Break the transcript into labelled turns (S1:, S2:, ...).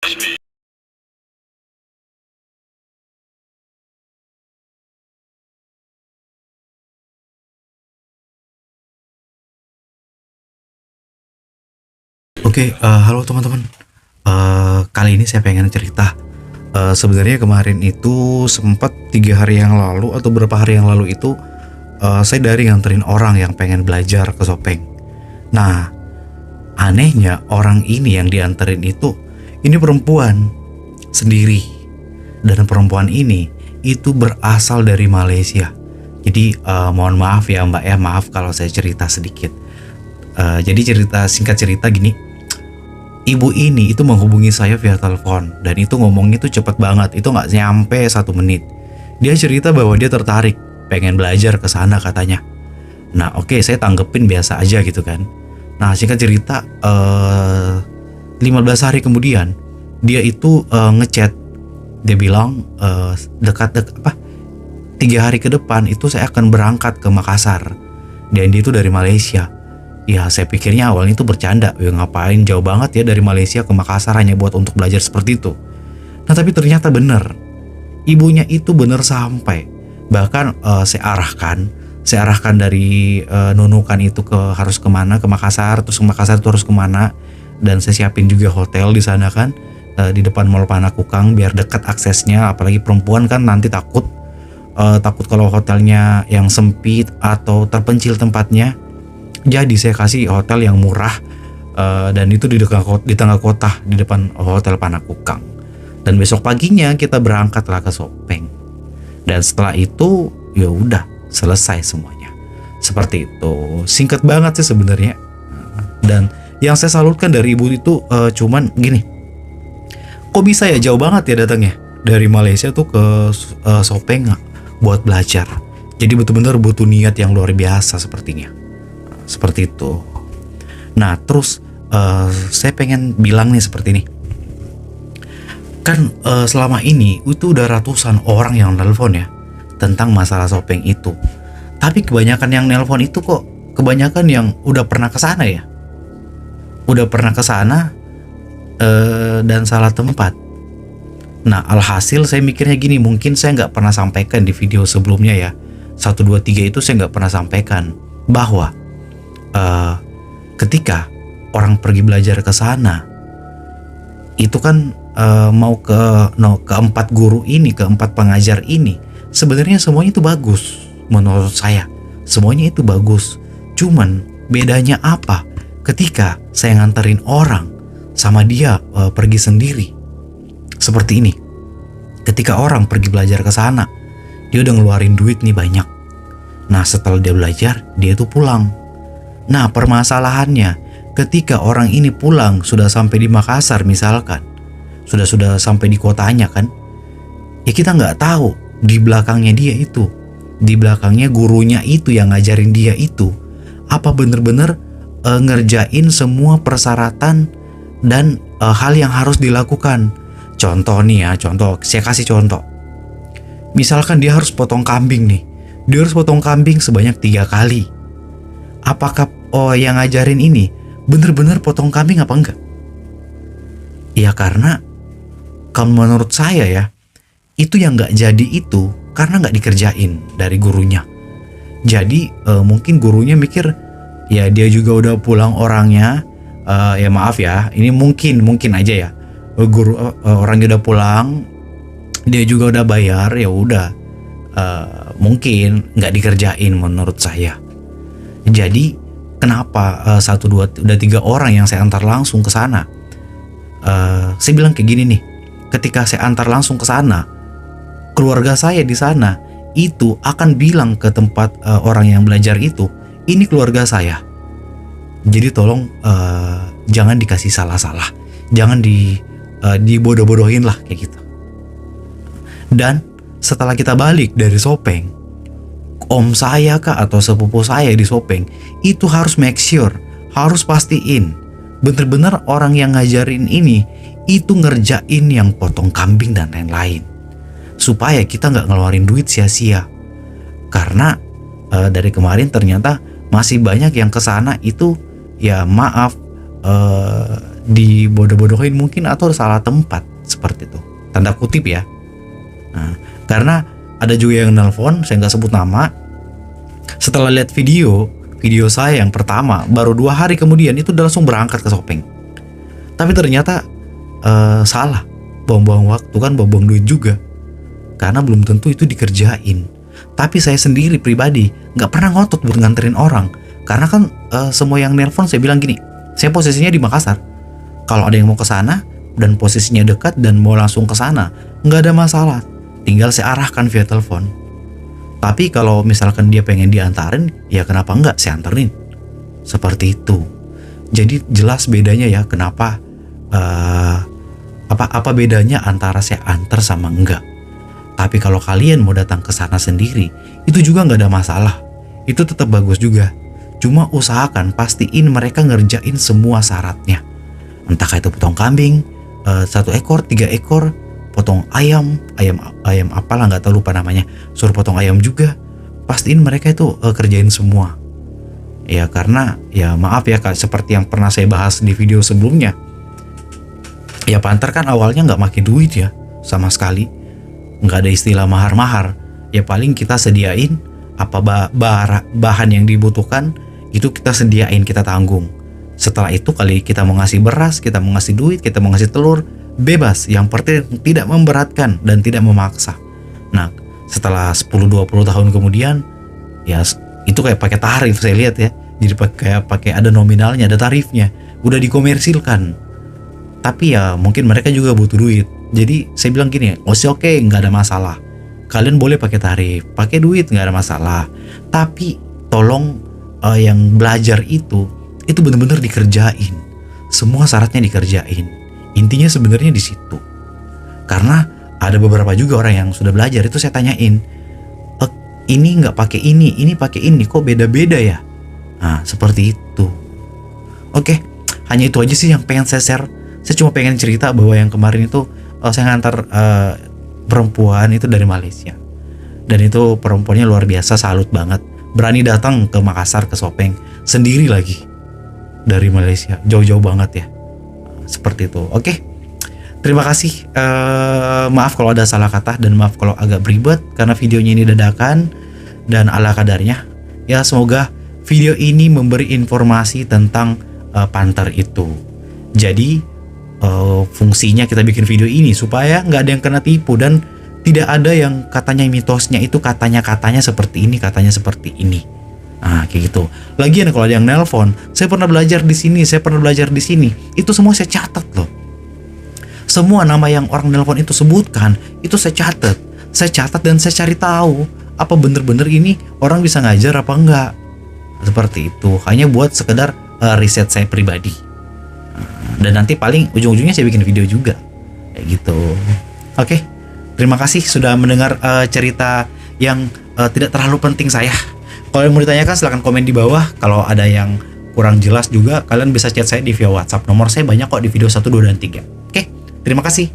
S1: Halo teman-teman. Kali ini saya pengen cerita. Sebenarnya kemarin itu sempat 3 hari yang lalu atau beberapa hari yang lalu itu saya dari nganterin orang yang pengen belajar ke Sopeng. Nah, anehnya orang ini yang dianterin ini perempuan sendiri, dan perempuan ini itu berasal dari Malaysia. Jadi mohon maaf ya Mbak ya, maaf kalau saya cerita sedikit. Jadi singkat cerita gini. Ibu ini itu menghubungi saya via telepon, dan itu ngomongnya itu cepet banget, itu nggak nyampe 1 menit. Dia cerita bahwa dia tertarik, pengen belajar ke sana katanya. Nah oke, saya tanggepin biasa aja gitu kan. Nah singkat cerita 15 hari kemudian dia itu ngechat. Dia bilang 3 hari ke depan itu saya akan berangkat ke Makassar, dan dia itu dari Malaysia. Ya saya pikirnya awalnya itu bercanda, ya ngapain jauh banget ya dari Malaysia ke Makassar hanya buat untuk belajar seperti itu. Nah tapi ternyata bener, ibunya itu bener sampai. Bahkan saya arahkan dari Nunukan itu harus kemana, ke Makassar, terus ke Makassar itu harus kemana. Dan saya siapin juga hotel di sana kan, di depan Mall Panakukang biar dekat aksesnya. Apalagi perempuan kan nanti takut kalau hotelnya yang sempit atau terpencil tempatnya. Jadi saya kasih hotel yang murah, dan itu di tengah kota, di depan Hotel Panakukang. Dan besok paginya kita berangkatlah ke Sopeng. Dan setelah itu ya udah selesai semuanya. Seperti itu. Singkat banget sih sebenarnya. Dan yang saya salutkan dari ibu itu cuman gini. Kok bisa ya jauh banget ya datangnya dari Malaysia tuh ke Sopeng buat belajar. Jadi betul-benar butuh niat yang luar biasa sepertinya. Seperti itu. Nah terus saya pengen bilang nih seperti ini. Kan selama ini itu udah ratusan orang yang nelpon ya tentang masalah Sopeng itu. Tapi kebanyakan yang nelpon itu kok kebanyakan yang udah pernah kesana ya. Udah pernah kesana dan salah tempat. Nah alhasil saya mikirnya gini, mungkin saya nggak pernah sampaikan di video sebelumnya ya, 1, 2, 3 itu saya nggak pernah sampaikan bahwa ketika orang pergi belajar ke sana itu kan mau keempat guru ini, keempat pengajar ini, sebenarnya semuanya itu bagus menurut saya. Semuanya itu bagus. Cuman bedanya apa ketika saya nganterin orang sama dia pergi sendiri? Seperti ini. Ketika orang pergi belajar ke sana, dia udah ngeluarin duit nih banyak. Nah setelah dia belajar, dia tuh pulang. Nah permasalahannya, ketika orang ini pulang sudah sampai di Makassar misalkan, sudah sampai di kotanya kan, ya kita nggak tahu di belakangnya dia itu, di belakangnya gurunya itu yang ngajarin dia itu, apa bener-bener ngerjain semua persyaratan dan hal yang harus dilakukan. Contoh nih ya, saya kasih contoh. Misalkan dia harus potong kambing nih, dia harus potong kambing sebanyak 3 kali. Apakah yang ngajarin ini bener-bener potong kambing apa enggak? Ya karena kalau menurut saya ya, itu yang nggak jadi itu karena nggak dikerjain dari gurunya. Jadi mungkin gurunya mikir ya dia juga udah pulang orangnya, ya maaf ya, ini mungkin aja ya, guru orangnya udah pulang, dia juga udah bayar, ya udah mungkin nggak dikerjain menurut saya. Jadi kenapa 1, 2, udah 3 orang yang saya antar langsung ke sana? Saya bilang kayak gini nih, ketika saya antar langsung ke sana, keluarga saya di sana itu akan bilang ke tempat orang yang belajar itu, ini keluarga saya. Jadi tolong jangan dikasih salah-salah, jangan dibodoh-bodohin lah kayak gitu. Dan setelah kita balik dari Sopeng, om saya kah atau sepupu saya di Sopeng itu harus make sure, harus pastiin bener-bener orang yang ngajarin ini itu ngerjain yang potong kambing dan lain-lain, supaya kita nggak ngeluarin duit sia-sia. Karena dari kemarin ternyata masih banyak yang kesana itu ya maaf dibodoh-bodohin mungkin, atau salah tempat seperti itu, tanda kutip ya. Nah, karena ada juga yang nelpon, saya nggak sebut nama, setelah lihat video saya yang pertama, baru 2 hari kemudian itu udah langsung berangkat ke Sopeng. Tapi ternyata salah, buang-buang waktu kan, buang-buang duit juga, karena belum tentu itu dikerjain. Tapi saya sendiri pribadi nggak pernah ngotot buat nganterin orang, karena kan semua yang nelpon saya bilang gini, saya posisinya di Makassar. Kalau ada yang mau ke sana dan posisinya dekat dan mau langsung ke sana, nggak ada masalah, tinggal saya arahkan via telepon. Tapi kalau misalkan dia pengen diantarin, ya kenapa nggak saya anterin, seperti itu. Jadi jelas bedanya ya, kenapa apa bedanya antara saya antar sama enggak. Tapi kalau kalian mau datang ke sana sendiri, itu juga nggak ada masalah, itu tetap bagus juga. Cuma usahakan pastiin mereka ngerjain semua syaratnya. Entah itu potong kambing 1 ekor, 3 ekor, potong ayam apalah nggak tahu, lupa namanya, suruh potong ayam juga. Pastiin mereka itu kerjain semua. Ya karena ya maaf ya Kak, seperti yang pernah saya bahas di video sebelumnya. Ya panter kan awalnya nggak makin duit ya, sama sekali. Nggak ada istilah mahar-mahar. Ya paling kita sediain apa bahan yang dibutuhkan, itu kita sediain, kita tanggung. Setelah itu kali kita mau ngasih beras, kita mau ngasih duit, kita mau ngasih telur, bebas. Yang penting tidak memberatkan dan tidak memaksa. Nah setelah 10-20 tahun kemudian, ya itu kayak pakai tarif saya lihat ya. Jadi kayak pakai ada nominalnya, ada tarifnya, udah dikomersilkan. Tapi ya mungkin mereka juga butuh duit. Jadi saya bilang gini, oke, nggak ada masalah. Kalian boleh pakai tarif, pakai duit, nggak ada masalah. Tapi tolong yang belajar itu benar-benar dikerjain. Semua syaratnya dikerjain. Intinya sebenarnya di situ. Karena ada beberapa juga orang yang sudah belajar itu saya tanyain, ini nggak pakai ini pakai ini, kok beda-beda ya? Nah seperti itu. Oke, hanya itu aja sih yang pengen saya share. Saya cuma pengen cerita bahwa yang kemarin itu saya ngantar perempuan itu dari Malaysia. Dan itu perempuannya luar biasa, salut banget. Berani datang ke Makassar, ke Sopeng, sendiri lagi. Dari Malaysia, jauh-jauh banget ya. Seperti itu, oke. Terima kasih, maaf kalau ada salah kata dan maaf kalau agak beribet karena videonya ini dadakan dan ala kadarnya. Ya semoga video ini memberi informasi tentang panter itu. Jadi fungsinya kita bikin video ini supaya nggak ada yang kena tipu dan tidak ada yang katanya mitosnya itu katanya seperti ini, katanya seperti ini. Nah kayak gitu. Lagian kalau ada yang nelpon, saya pernah belajar di sini, saya pernah belajar di sini, itu semua saya catat loh. Semua nama yang orang nelpon itu sebutkan, itu saya catat dan saya cari tahu apa bener-bener ini orang bisa ngajar apa enggak. Seperti itu, hanya buat sekedar riset saya pribadi. Dan nanti paling ujung-ujungnya saya bikin video juga kayak gitu. Oke, terima kasih sudah mendengar cerita yang tidak terlalu penting saya. Kalau yang mau ditanyakan silahkan komen di bawah. Kalau ada yang kurang jelas juga kalian bisa chat saya di via WhatsApp. Nomor saya banyak kok di video 1, 2, dan 3. Oke, terima kasih.